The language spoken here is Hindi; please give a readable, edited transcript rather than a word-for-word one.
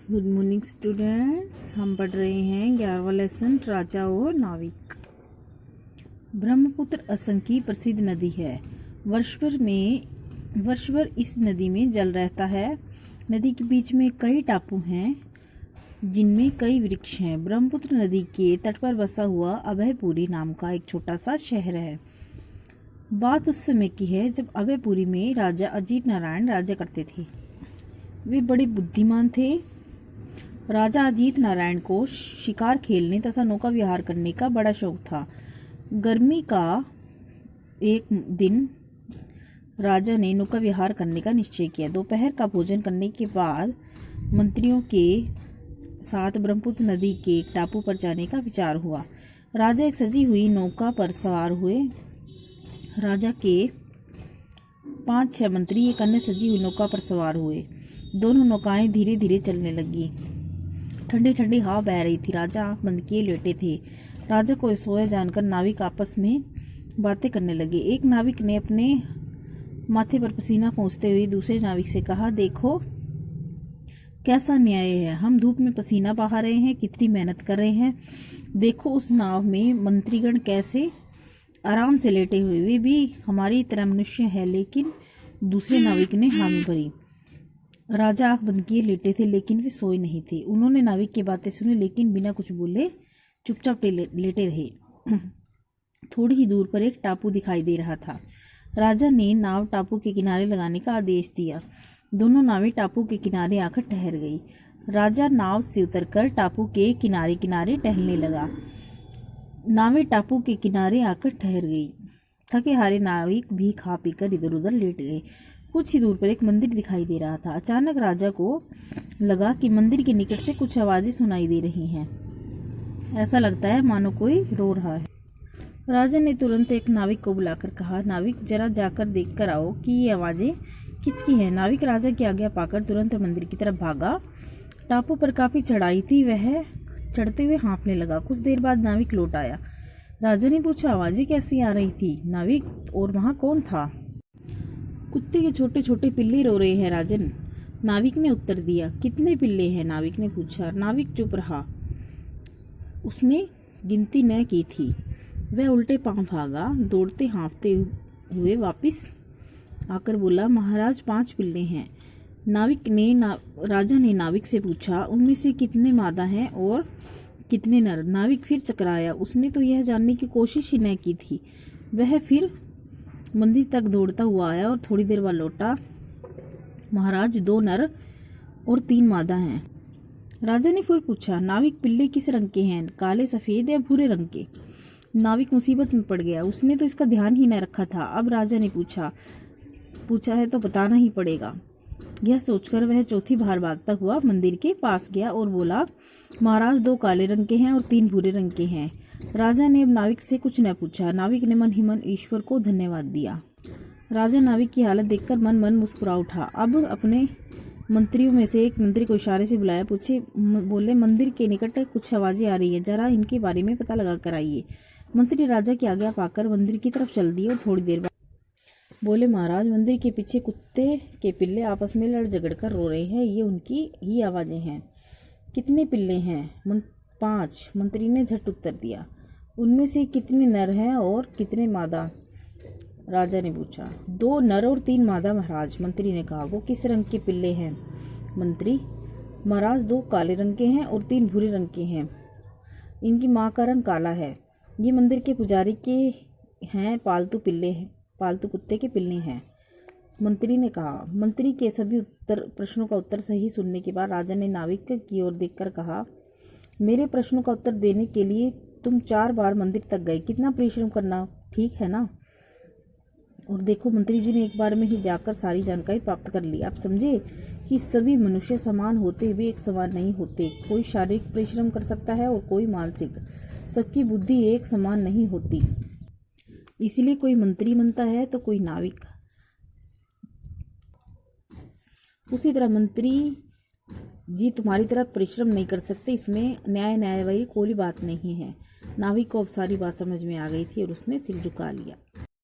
Good morning students. हम पढ़ रहे हैं 11वां लेसन राजा और नाविक। ब्रह्मपुत्र असम की प्रसिद्ध नदी है। वर्ष भर इस नदी में जल रहता है। नदी के बीच में कई टापू हैं जिनमें कई वृक्ष हैं। ब्रह्मपुत्र नदी के तट पर बसा हुआ अभयपुरी नाम का एक छोटा सा शहर है। बात उस समय की है जब अभयपुरी में राजा अजीत नारायण राजा करते थे। वे बड़े बुद्धिमान थे। राजा अजीत नारायण को शिकार खेलने तथा नौका विहार करने का बड़ा शौक था। गर्मी का एक दिन राजा ने नौका विहार करने का निश्चय किया। दोपहर का भोजन करने के बाद मंत्रियों के साथ ब्रह्मपुत्र नदी के एक टापू पर जाने का विचार हुआ। राजा एक सजी हुई नौका पर सवार हुए। राजा के 5-6 मंत्री एक अन्य सजी हुई नौका पर सवार हुए। दोनों नौकाएं धीरे धीरे चलने लगी। ठंडी ठंडी हवा बह रही थी। राजा आंख बंद किए लेटे थे। राजा को सोया जानकर नाविक आपस में बातें करने लगे। एक नाविक ने अपने माथे पर पसीना पोंछते हुए दूसरे नाविक से कहा, देखो कैसा न्याय है। हम धूप में पसीना बहा रहे हैं, कितनी मेहनत कर रहे हैं। देखो उस नाव में मंत्रीगण कैसे आराम से लेटे हुए। वे भी हमारी तरह मनुष्य है। लेकिन दूसरे नाविक ने हामी भरी। राजा आंख बंद किए लेटे थे लेकिन वे सोए नहीं थे। उन्होंने नाविक की बातें सुनी लेकिन बिना कुछ बोले चुपचाप लेटे रहे। थोड़ी ही दूर पर एक टापू दिखाई दे रहा था। राजा ने नाव टापू के किनारे लगाने का आदेश दिया। दोनों नावें टापू के किनारे आकर ठहर गई। राजा नाव से उतरकर टापू के किनारे किनारे टहलने लगा। नावें टापू के किनारे आकर ठहर गई। थके हारे नाविक भी खा पीकर इधर उधर लेट गए। कुछ ही दूर पर एक मंदिर दिखाई दे रहा था। अचानक राजा को लगा कि मंदिर के निकट से कुछ आवाजें सुनाई दे रही हैं। ऐसा लगता है मानो कोई रो रहा है। राजा ने तुरंत एक नाविक को बुलाकर कहा, नाविक जरा जाकर देख कर आओ कि ये आवाजें किसकी हैं। नाविक राजा की आज्ञा पाकर तुरंत मंदिर की तरफ भागा। टापू पर काफी चढ़ाई थी। वह चढ़ते हुए हाँफने लगा। कुछ देर बाद नाविक लौट आया। राजा ने पूछा, आवाजें कैसी आ रही थी नाविक, और वहां कौन था। कुत्ते के छोटे छोटे पिल्ले रो रहे हैं राजन, नाविक ने उत्तर दिया। कितने पिल्ले हैं, नाविक ने पूछा। नाविक चुप रहा। उसने गिनती न की थी। वह उल्टे पांव भागा। दौड़ते हाँफते हुए वापस आकर बोला, महाराज 5 पिल्ले हैं। राजा ने नाविक से पूछा, उनमें से कितने मादा हैं और कितने नर। नाविक फिर चकराया। उसने तो यह जानने की कोशिश ही न की थी। वह फिर मंदिर तक दौड़ता हुआ आया और थोड़ी देर बाद लौटा। महाराज 2 नर और 3 मादा हैं। राजा ने फिर पूछा, नाविक पिल्ले किस रंग के हैं, काले, सफेद या भूरे रंग के। नाविक मुसीबत में पड़ गया। उसने तो इसका ध्यान ही न रखा था। अब राजा ने पूछा है तो बताना ही पड़ेगा। यह सोचकर वह चौथी बार भागता हुआ मंदिर के पास गया और बोला, महाराज 2 काले रंग के हैं और 3 भूरे रंग के हैं। राजा ने अब नाविक से कुछ न पूछा। नाविक ने मन ही मन ईश्वर को धन्यवाद दिया। राजा नाविक की हालत देखकर मन मन मुस्कुरा उठा। अब अपने मंत्रियों में से एक मंत्री को इशारे से बुलाया। बोले, मंदिर के निकट कुछ आवाजें आ रही है, जरा इनके बारे में पता लगा कर आइए। मंत्री राजा की आज्ञा पाकर मंदिर की तरफ चल दिए और थोड़ी देर बाद बोले, महाराज मंदिर के पीछे कुत्ते के पिल्ले आपस में लड़ झगड़ कर रो रहे हैं। ये उनकी ही आवाजें हैं। कितने पिल्ले हैं, 5। मंत्री ने झट उत्तर दिया। उनमें से कितने नर हैं और कितने मादा, राजा ने पूछा। 2 नर और 3 मादा महाराज, मंत्री ने कहा। वो किस रंग के पिल्ले हैं, मंत्री। महाराज 2 काले रंग के हैं और 3 भूरे रंग के हैं। इनकी माँ का रंग काला है। ये मंदिर के पुजारी के हैं, पालतू कुत्ते के पिल्ले हैं, मंत्री ने कहा। मंत्री के सभी प्रश्नों का उत्तर सही सुनने के बाद राजा ने नाविक की ओर देखकर कहा, मेरे प्रश्नों का उत्तर देने के लिए तुम 4 बार मंदिर तक गए, कितना परिश्रम करना, ठीक है ना। और देखो मंत्री जी ने एक बार में ही जाकर सारी जानकारी प्राप्त कर ली। आप समझे कि सभी मनुष्य समान होते हुए एक समान नहीं होते। कोई शारीरिक परिश्रम कर सकता है और कोई मानसिक। सबकी बुद्धि एक समान नहीं होती। इसीलिए कोई मंत्री बनता है तो कोई नाविक। उसी तरह मंत्री जी तुम्हारी तरह परिश्रम नहीं कर सकते। इसमें न्याय वाली कोई बात नहीं है। नाविक को अब सारी बात समझ में आ गई थी और उसने सिर झुका लिया।